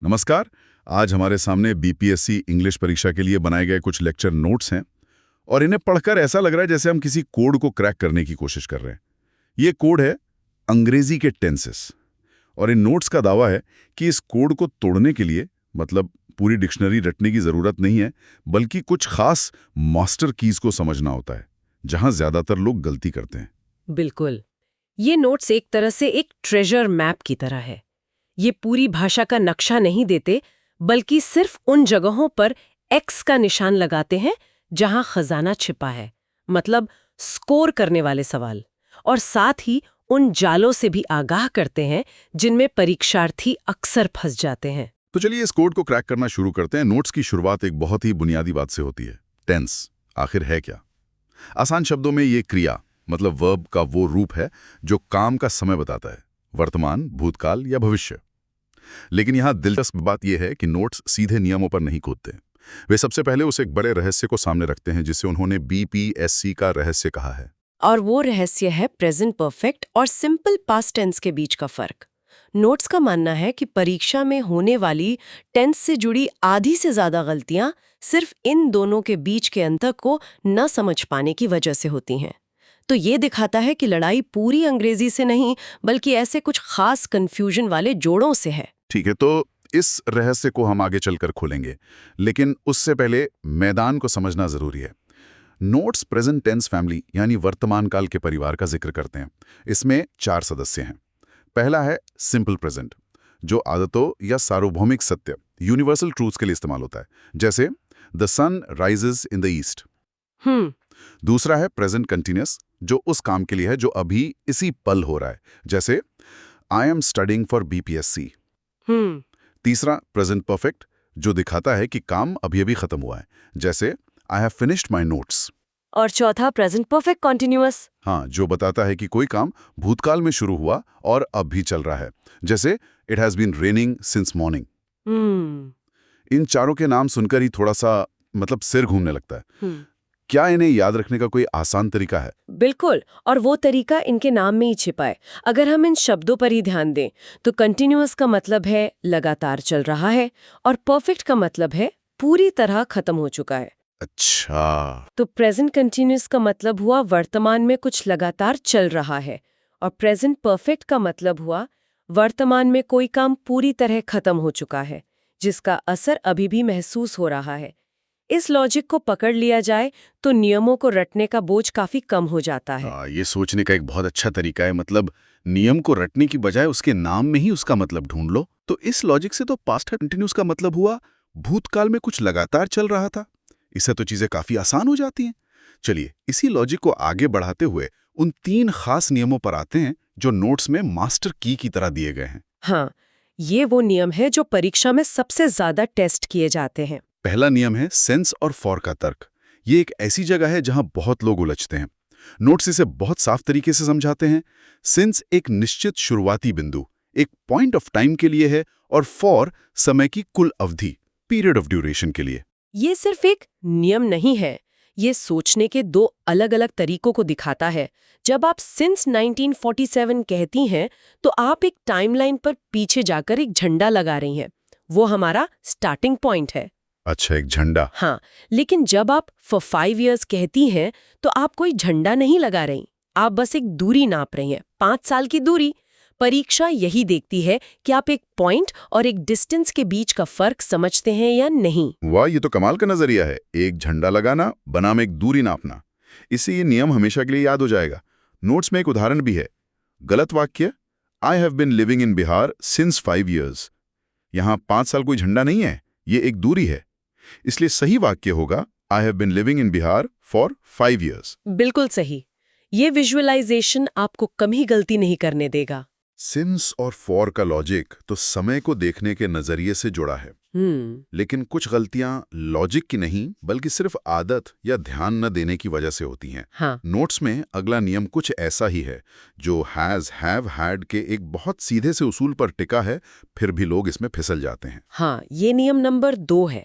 नमस्कार। आज हमारे सामने बीपीएससी इंग्लिश परीक्षा के लिए बनाए गए कुछ लेक्चर नोट्स हैं और इन्हें पढ़कर ऐसा लग रहा है जैसे हम किसी कोड को क्रैक करने की कोशिश कर रहे हैं। ये कोड है अंग्रेजी के टेंसेस और इन नोट्स का दावा है कि इस कोड को तोड़ने के लिए मतलब पूरी डिक्शनरी रटने की जरूरत नहीं है, बल्कि कुछ खास मास्टर कीज को समझना होता है, जहां ज्यादातर लोग गलती करते हैं। बिल्कुल। ये नोट्स एक तरह से एक ट्रेजर मैप की तरह है। ये पूरी भाषा का नक्शा नहीं देते, बल्कि सिर्फ उन जगहों पर एक्स का निशान लगाते हैं जहां खजाना छिपा है, मतलब स्कोर करने वाले सवाल, और साथ ही उन जालों से भी आगाह करते हैं जिनमें परीक्षार्थी अक्सर फंस जाते हैं। तो चलिए इस कोड को क्रैक करना शुरू करते हैं। नोट्स की शुरुआत एक बहुत ही बुनियादी बात से होती है, टेंस आखिर है क्या। आसान शब्दों में ये क्रिया मतलब वर्ब का वो रूप है जो काम का समय बताता है, वर्तमान, भूतकाल या भविष्य। लेकिन यहाँ दिलचस्प बात यह है कि नोट्स सीधे नियमों पर नहीं कूदते। वे सबसे पहले उस एक बड़े रहस्य को सामने रखते हैं जिसे उन्होंने बीपीएससी का रहस्य कहा है। और वो रहस्य है प्रेजेंट परफेक्ट और सिंपल पास्ट टेंस के बीच का फर्क। नोट्स का मानना है कि परीक्षा में होने वाली टेंस से जुड़ी आधी से ज्यादा गलतियां सिर्फ इन दोनों के बीच के अंतर को न समझ पाने की वजह से होती हैं। तो ये दिखाता है कि लड़ाई पूरी अंग्रेजी से नहीं, बल्कि ऐसे कुछ खास कंफ्यूजन वाले जोड़ों से है। ठीक है, तो इस रहस्य को हम आगे चलकर खोलेंगे, लेकिन उससे पहले मैदान को समझना जरूरी है। नोट्स प्रेजेंट टेंस फैमिली यानी वर्तमान काल के परिवार का जिक्र करते हैं। इसमें 4 सदस्य हैं। पहला है सिंपल प्रेजेंट, जो आदतों या सार्वभौमिक सत्य यूनिवर्सल ट्रूथ्स के लिए इस्तेमाल होता है, जैसे the sun rises in the east. दूसरा है प्रेजेंट कंटिन्यूअस, जो उस काम के लिए है जो अभी इसी पल हो रहा है, जैसे I am studying for BPSC. तीसरा प्रेजेंट परफेक्ट, जो दिखाता है कि काम अभी अभी खत्म हुआ है, जैसे I have finished my notes. और चौथा प्रेजेंट परफेक्ट कॉन्टिन्यूअस। हाँ, जो बताता है कि कोई काम भूतकाल में शुरू हुआ और अब भी चल रहा है, जैसे it has been raining since morning. इन चारों के नाम सुनकर ही थोड़ा सा मतलब सिर घूमने लगता है। क्या इन्हें याद रखने का कोई आसान तरीका है? बिल्कुल, और वो तरीका इनके नाम में ही छिपा है। अगर हम इन शब्दों पर ही ध्यान दें तो कंटिन्यूअस का मतलब है लगातार चल रहा है, और परफेक्ट का मतलब है पूरी तरह खत्म हो चुका है। अच्छा, तो प्रेजेंट कंटिन्यूअस का मतलब हुआ वर्तमान में कुछ लगातार चल रहा है, और प्रेजेंट परफेक्ट का मतलब हुआ वर्तमान में कोई काम पूरी तरह खत्म हो चुका है, जिसका असर अभी भी महसूस हो रहा है। इस लॉजिक को पकड़ लिया जाए तो नियमों को रटने का बोझ काफी कम हो जाता है। ये सोचने का एक बहुत अच्छा तरीका है। मतलब नियम को रटने की बजाय उसके नाम में ही उसका मतलब ढूंढ लो। तो इस लॉजिक से तो पास्ट कंटिन्यूस का मतलब हुआ भूतकाल में कुछ लगातार चल रहा था। इससे तो चीजें काफी आसान हो जाती हैं। चलिए इसी लॉजिक को आगे बढ़ाते हुए उन 3 खास नियमों पर आते हैं जो नोट्स में मास्टर की तरह दिए गए हैं। हाँ, ये वो नियम है जो परीक्षा में सबसे ज्यादा टेस्ट किए जाते हैं। पहला नियम है सेंस और फॉर का तर्क। ये एक ऐसी जगह है जहां बहुत लोग उलझते हैं। नोट्स इसे बहुत साफ तरीके से समझाते हैं। सिंस एक निश्चित शुरुआती बिंदु, एक पॉइंट ऑफ टाइम के लिए है, और फॉर समय की कुल अवधि, पीरियड ऑफ ड्यूरेशन के लिए। ये सिर्फ एक नियम नहीं है, ये सोचने के 2 अलग-अलग तरीकों को दिखाता है। जब आप सिंस 1947 कहती हैं, तो आप एक टाइमलाइन पर पीछे जाकर एक झंडा लगा रही हैं। वो हमारा स्टार्टिंग पॉइंट है। अच्छा, एक झंडा। हाँ, लेकिन जब आप फॉर 5 इयर्स कहती हैं, तो आप कोई झंडा नहीं लगा रही, आप बस एक दूरी नाप रही हैं, 5 साल की दूरी। परीक्षा यही देखती है कि आप एक पॉइंट और एक डिस्टेंस के बीच का फर्क समझते हैं या नहीं। वाह, ये तो कमाल का नजरिया है। एक झंडा लगाना बनाम एक दूरी नापना। इससे ये नियम हमेशा के लिए याद हो जाएगा। नोट्स में एक उदाहरण भी है। गलत वाक्य, I have been living in Bihar since 5 years। यहाँ 5 साल कोई झंडा नहीं है, ये एक दूरी है। इसलिए सही वाक्य होगा I have been living in Bihar for 5 years। बिल्कुल सही। ये विजुअलाइजेशन आपको कभी गलती नहीं करने देगा। सिंस और फॉर का लॉजिक तो समय को देखने के नजरिए से जुड़ा है, लेकिन कुछ गलतियां लॉजिक की नहीं बल्कि सिर्फ आदत या ध्यान न देने की वजह से होती हैं। हाँ। नोट्स में अगला नियम कुछ ऐसा ही है, जो हैज, हैव, हैड के एक बहुत सीधे से उसूल पर टिका है, फिर भी लोग इसमें फिसल जाते हैं। हाँ, ये नियम नंबर 2 है,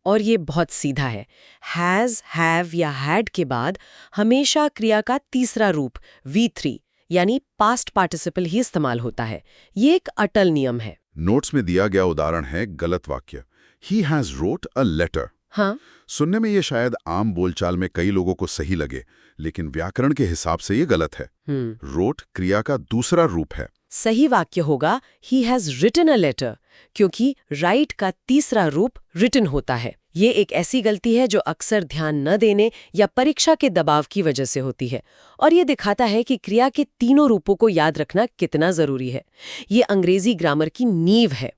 और ये बहुत सीधा है। हैज, हैव या हैड के बाद हमेशा क्रिया का तीसरा रूप V3 यानी पास्ट पार्टिसिपल ही इस्तेमाल होता है। ये एक अटल नियम है। नोट्स में दिया गया उदाहरण है गलत वाक्य, he has wrote a letter. हाँ, सुनने में ये शायद आम बोलचाल में कई लोगों को सही लगे, लेकिन व्याकरण के हिसाब से ये गलत है। रोट क्रिया का दूसरा रूप है। सही वाक्य होगा he has written a letter, क्योंकि राइट का तीसरा रूप रिटन होता है। ये एक ऐसी गलती है जो अक्सर ध्यान न देने या परीक्षा के दबाव की वजह से होती है, और ये दिखाता है कि क्रिया के तीनों रूपों को याद रखना कितना जरूरी है। ये अंग्रेजी ग्रामर की नींव है।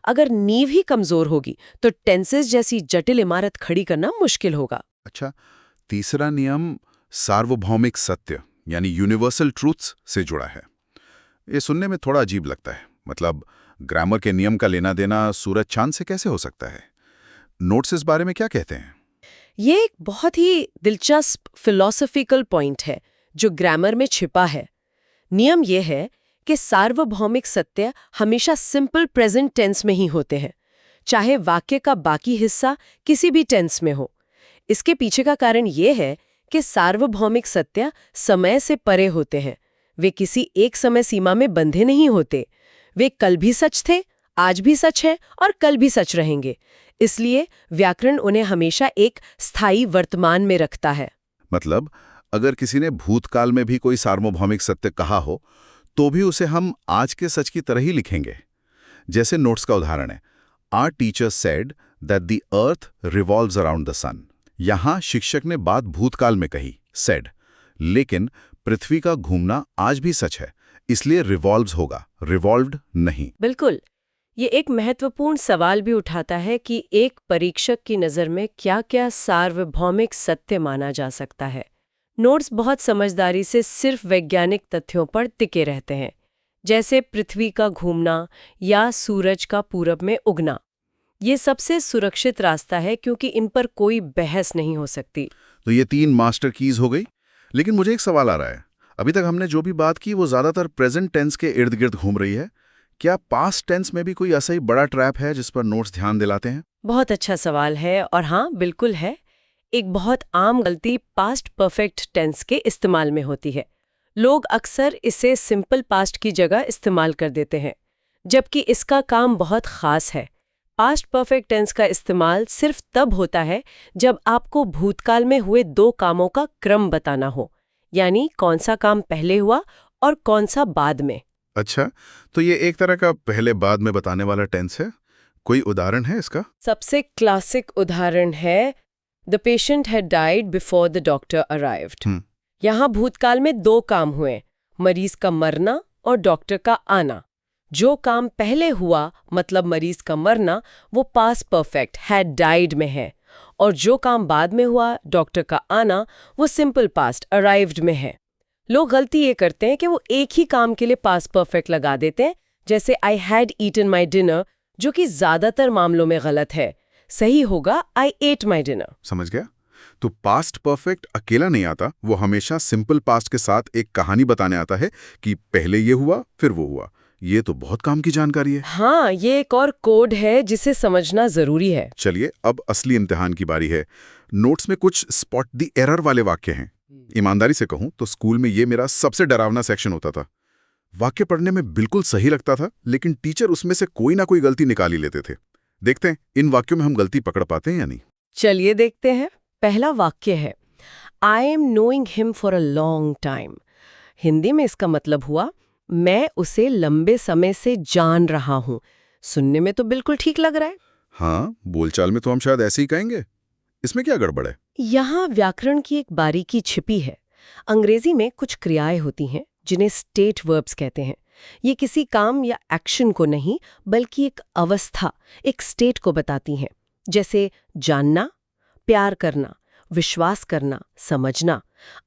अगर नींव ही कमजोर होगी तो टेंसेस जैसी जटिल इमारत खड़ी करना मुश्किल होगा। अच्छा, तीसरा नियम सार्वभौमिक सत्य यानी यूनिवर्सल ट्रूथ्स से जुड़ा है। ये सुनने में थोड़ा अजीब लगता है। मतलब ग्रामर के नियम का लेना देना सूरज चांद से कैसे हो सकता है? नोट्स इस बारे में क्या कहते हैं? ये एक बहुत ही दिलचस्प फिलॉसफिकल पॉइंट है जो ग्रामर में छिपा है। नियम ये है कि सार्वभौमिक सत्य हमेशा सिंपल प्रेजेंट टेंस में ही होते हैं, चाहे वाक्य का बाकी हिस्सा किसी भी टेंस में हो। इसके पीछे का कारण ये है कि सार्वभौमिक सत्य समय से परे होते हैं। वे किसी एक समय सीमा में बंधे नहीं होते। वे कल भी सच थे, आज भी सच हैं और कल भी सच रहेंगे। इसलिए व्याकरण उन्हें हमेशा एक स्थायी वर्तमान में रखता है। मतलब अगर किसी ने भूतकाल में भी कोई सार्वभौमिक सत्य कहा हो तो भी उसे हम आज के सच की तरह ही लिखेंगे। जैसे नोट्स का उदाहरण है, our teacher said that the earth revolves around the sun. यहां शिक्षक ने बात भूतकाल में कही, सेड, लेकिन पृथ्वी का घूमना आज भी सच है, इसलिए रिवॉल्व्स होगा, रिवॉल्व्ड नहीं। बिल्कुल। ये एक महत्वपूर्ण सवाल भी उठाता है कि एक परीक्षक की नज़र में क्या-क्या सार्वभौमिक सत्य माना जा सकता है। नोट्स बहुत समझदारी से सिर्फ वैज्ञानिक तथ्यों पर टिके रहते हैं, जैसे पृथ्वी का घूमना या सूरज का पूरब में उगना। ये सबसे सुरक्षित रास्ता है क्योंकि इन पर कोई बहस नहीं हो सकती। तो ये 3 मास्टर कीज हो गई। लेकिन मुझे एक सवाल आ रहा है, अभी तक हमने जो भी बात की वो ज्यादातर प्रेजेंट टेंस के इर्द गिर्द घूम रही है। क्या पास्ट टेंस में भी कोई ऐसा ही बड़ा ट्रैप है जिस पर नोट्स ध्यान दिलाते हैं? बहुत अच्छा सवाल है, और हाँ, बिल्कुल है। एक बहुत आम गलती पास्ट परफेक्ट टेंस के इस्तेमाल में होती है। लोग अक्सर इसे सिंपल पास्ट की जगह इस्तेमाल कर देते हैं, जबकि इसका काम बहुत खास है। पास्ट परफेक्ट टेंस का इस्तेमाल सिर्फ तब होता है जब आपको भूतकाल में हुए 2 कामों का क्रम बताना हो, यानी कौन सा काम पहले हुआ और कौन सा बाद में। अच्छा, तो ये एक तरह का पहले बाद में बताने वाला टेंस है। कोई उदाहरण है इसका? सबसे क्लासिक उदाहरण है the patient had died before the doctor arrived. यहाँ भूतकाल में 2 काम हुए, मरीज का मरना और डॉक्टर का आना। जो काम पहले हुआ, मतलब मरीज का मरना, वो पास्ट परफेक्ट हैड डाइड में है, और जो काम बाद में हुआ, डॉक्टर का आना, वो सिंपल पास्ट अराइव्ड में है। लोग गलती ये करते हैं कि वो एक ही काम के लिए पास्ट परफेक्ट लगा देते हैं, जैसे I had eaten my dinner, जो कि ज्यादातर मामलों में गलत है। सही होगा आई एट माई डिनर। समझ गया। तो पास्ट परफेक्ट अकेला नहीं आता, वो हमेशा सिंपल पास्ट के साथ एक कहानी बताने आता है कि पहले ये हुआ फिर वो हुआ। ये तो बहुत काम की जानकारी है। हाँ, ये एक और कोड है जिसे समझना जरूरी है। चलिए अब असली इम्तिहान की बारी है। नोट्स में कुछ स्पॉट द एरर वाले वाक्य हैं। ईमानदारी से कहूं तो स्कूल में ये मेरा सबसे डरावना सेक्शन होता था। वाक्य पढ़ने में बिल्कुल सही लगता था, लेकिन टीचर उसमें से कोई ना कोई गलती निकाल ही लेते थे। देखते हैं इन वाक्यों में हम गलती पकड़ पाते हैं या नहीं। चलिए देखते हैं। पहला वाक्य है I am knowing him for a long time. Hindi में इसका मतलब हुआ मैं उसे लंबे समय से जान रहा हूं। सुनने में तो बिल्कुल ठीक लग रहा है। हाँ, बोलचाल में तो हम शायद ऐसे ही कहेंगे। इसमें क्या गड़बड़ है? यहाँ व्याकरण की एक बारीकी छिपी है। अंग्रेजी में कुछ क्रियाएं होती हैं जिन्हें स्टेट वर्ब्स कहते हैं। ये किसी काम या एक्शन को नहीं, बल्कि एक अवस्था, एक स्टेट को बताती हैं। जैसे जानना, प्यार करना, विश्वास करना, समझना।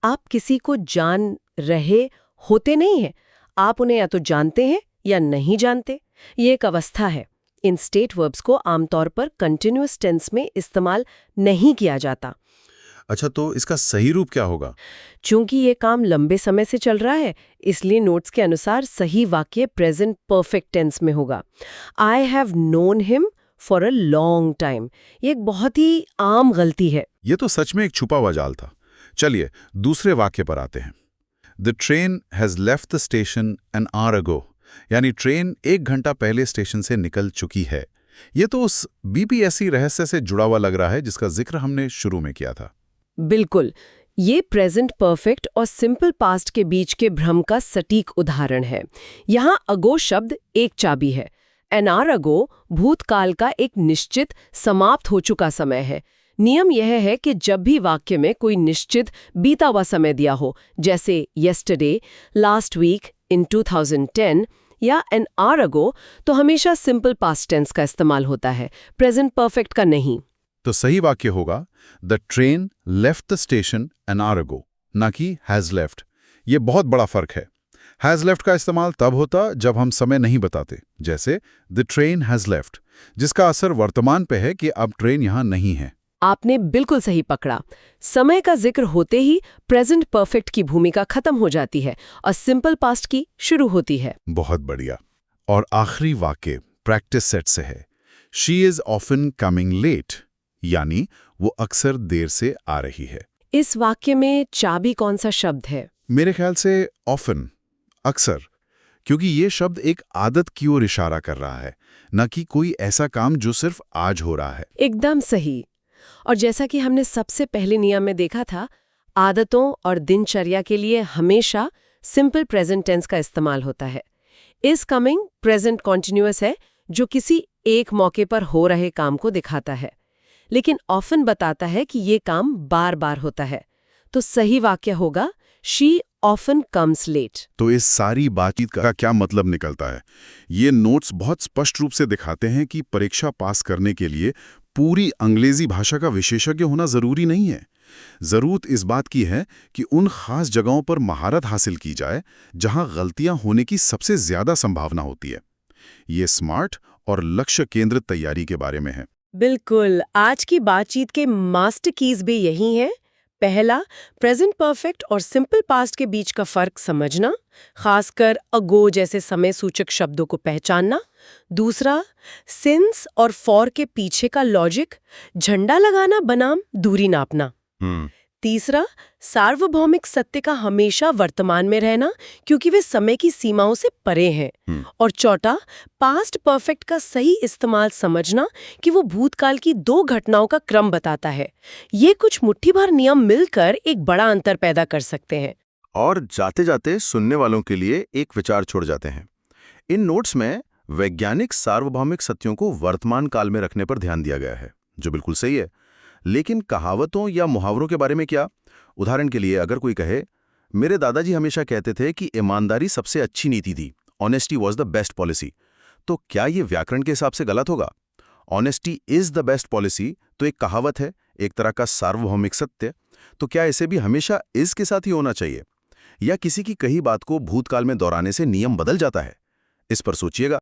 आप किसी को जान रहे होते नहीं हैं, आप उन्हें या तो जानते हैं या नहीं जानते। ये एक अवस्था है। इन स्टेट वर्ब्स को आमतौर पर कंटिन्यूअस टेंस में इस्तेमाल नहीं किया जाता। अच्छा, तो इसका सही रूप क्या होगा? चूंकि ये काम लंबे समय से चल रहा है, इसलिए नोट्स के अनुसार सही वाक्य प्रेजेंट परफेक्ट टेंस में होगा। I have known him for a long time. ये एक बहुत ही आम गलती है। ये तो सच में एक छुपा हुआ जाल था। चलिए दूसरे वाक्य पर आते हैं। The train has left the station an hour ago. यानी ट्रेन 1 घंटा पहले स्टेशन से निकल चुकी है। ये तो उस बीपीएससी रहस्य से जुड़ा हुआ लग रहा है जिसका जिक्र हमने शुरू में किया था। बिल्कुल, ये प्रेजेंट परफेक्ट और सिंपल पास्ट के बीच के भ्रम का सटीक उदाहरण है। यहाँ अगो शब्द एक चाबी है। एन आवर अगो भूतकाल का एक निश्चित समाप्त हो चुका समय है। नियम यह है कि जब भी वाक्य में कोई निश्चित बीता हुआ समय दिया हो, जैसे yesterday, last week, in 2010 या एन आवर अगो, तो हमेशा सिंपल पास्ट टेंस का इस्तेमाल होता है, प्रेजेंट परफेक्ट का नहीं। तो सही वाक्य होगा the train left the station an hour ago, ना कि हैज लेफ्ट। ये बहुत बड़ा फर्क है। हैज लेफ्ट का इस्तेमाल तब होता जब हम समय नहीं बताते, जैसे द ट्रेन हैज लेफ्ट, जिसका असर वर्तमान पे है कि अब ट्रेन यहां नहीं है। आपने बिल्कुल सही पकड़ा। समय का जिक्र होते ही प्रेजेंट परफेक्ट की भूमिका खत्म हो जाती है और सिंपल पास्ट की शुरू होती है। बहुत बढ़िया। और आखिरी वाक्य प्रैक्टिस सेट से है, she is often coming late, यानी वो अक्सर देर से आ रही है। इस वाक्य में चाबी कौन सा शब्द है? मेरे ख्याल से ऑफन, अक्सर, क्योंकि ये शब्द एक आदत की ओर इशारा कर रहा है, न कि कोई ऐसा काम जो सिर्फ आज हो रहा है। एकदम सही। और जैसा कि हमने सबसे पहले नियम में देखा था, आदतों और दिनचर्या के लिए हमेशा सिंपल प्रेजेंट टेंस का इस्तेमाल होता है। इस कमिंग प्रेजेंट कॉन्टिन्यूअस है जो किसी एक मौके पर हो रहे काम को दिखाता है, लेकिन ऑफन बताता है कि ये काम बार बार होता है। तो सही वाक्य होगा शी ऑफन कम्स लेट। तो इस सारी बातचीत का क्या मतलब निकलता है? ये नोट्स बहुत स्पष्ट रूप से दिखाते हैं कि परीक्षा पास करने के लिए पूरी अंग्रेजी भाषा का विशेषज्ञ होना जरूरी नहीं है। जरूरत इस बात की है कि उन खास जगहों पर महारत हासिल की जाए जहां गलतियां होने की सबसे ज्यादा संभावना होती है। ये स्मार्ट और लक्ष्य केंद्रित तैयारी के बारे में है। बिल्कुल, आज की बातचीत के मास्टर कीज भी यही हैं। पहला, प्रेजेंट परफेक्ट और सिंपल पास्ट के बीच का फर्क समझना, खासकर अगो जैसे समय सूचक शब्दों को पहचानना। दूसरा, सिंस और फॉर के पीछे का लॉजिक, झंडा लगाना बनाम दूरी नापना। तीसरा, सार्वभौमिक सत्य का हमेशा वर्तमान में रहना क्योंकि वे समय की सीमाओं से परे हैं। और चौथा, पास्ट परफेक्ट का सही इस्तेमाल समझना कि वो भूतकाल की दो घटनाओं का क्रम बताता है। ये कुछ मुट्ठी भर नियम मिलकर एक बड़ा अंतर पैदा कर सकते हैं। और जाते जाते सुनने वालों के लिए एक विचार छोड़ जाते हैं। इन नोट्स में वैज्ञानिक सार्वभौमिक सत्यों को वर्तमान काल में रखने पर ध्यान दिया गया है, जो बिल्कुल सही है। लेकिन कहावतों या मुहावरों के बारे में क्या? उदाहरण के लिए अगर कोई कहे, मेरे दादाजी हमेशा कहते थे कि ईमानदारी सबसे अच्छी नीति थी, honesty was the best policy, तो क्या ये व्याकरण के हिसाब से गलत होगा? Honesty is the best policy तो एक कहावत है, एक तरह का सार्वभौमिक सत्य, तो क्या इसे भी हमेशा इस के साथ ही होना चाहिए, या किसी की कही बात को भूतकाल में दोहराने से नियम बदल जाता है? इस पर सोचिएगा।